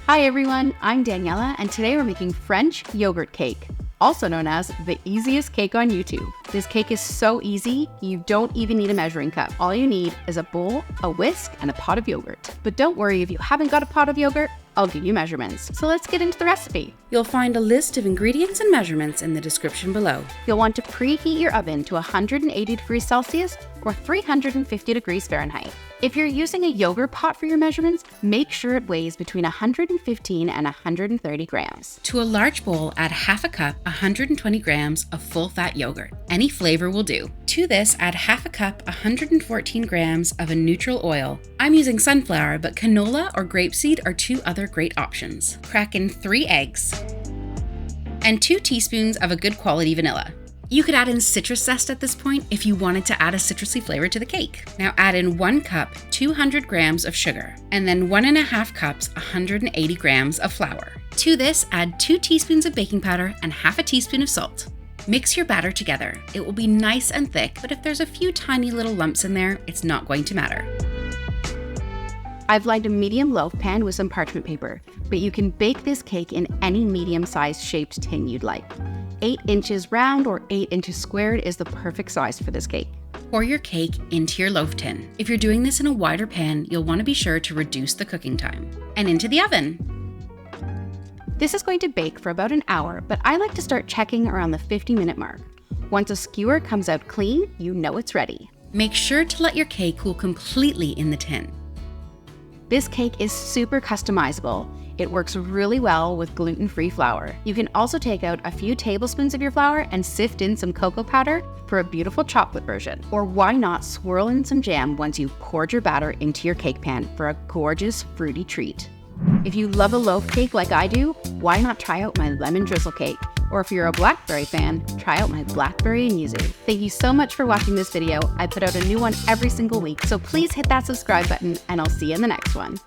Hi everyone, I'm Daniela, and today we're making French yogurt cake, also known as the easiest cake on YouTube. This cake is so easy, you don't even need a measuring cup. All you need is a bowl, a whisk, and a pot of yogurt. But don't worry if you haven't got a pot of yogurt, I'll give you measurements. So let's get into the recipe. You'll find a list of ingredients and measurements in the description below. You'll want to preheat your oven to 180 degrees Celsius or 350 degrees Fahrenheit. If you're using a yogurt pot for your measurements, make sure it weighs between 115 and 130 grams. To a large bowl, add half a cup, 120 grams of full-fat yogurt. Any flavor will do. To this, add half a cup, 114 grams of a neutral oil. I'm using sunflower, but canola or grapeseed are two other great options. Crack in 3 eggs and 2 teaspoons of a good quality vanilla. You could add in citrus zest at this point if you wanted to add a citrusy flavor to the cake. Now add in 1 cup, 200 grams of sugar, and then 1.5 cups, 180 grams of flour. To this, add 2 teaspoons of baking powder and half a teaspoon of salt. Mix your batter together. It will be nice and thick, but if there's a few tiny little lumps in there, it's not going to matter. I've lined a medium loaf pan with some parchment paper, but you can bake this cake in any medium-sized shaped tin you'd like. 8 inches round or 8 inches squared is the perfect size for this cake. Pour your cake into your loaf tin. If you're doing this in a wider pan, you'll want to be sure to reduce the cooking time. And into the oven. This is going to bake for about an hour, but I like to start checking around the 50-minute mark. Once a skewer comes out clean, you know it's ready. Make sure to let your cake cool completely in the tin. This cake is super customizable. It works really well with gluten-free flour. You can also take out a few tablespoons of your flour and sift in some cocoa powder for a beautiful chocolate version. Or why not swirl in some jam once you've poured your batter into your cake pan for a gorgeous fruity treat. If you love a loaf cake like I do, why not try out my lemon drizzle cake? Or if you're a blackberry fan, try out my blackberry and yuzu. Thank you so much for watching this video. I put out a new one every single week, so please hit that subscribe button and I'll see you in the next one.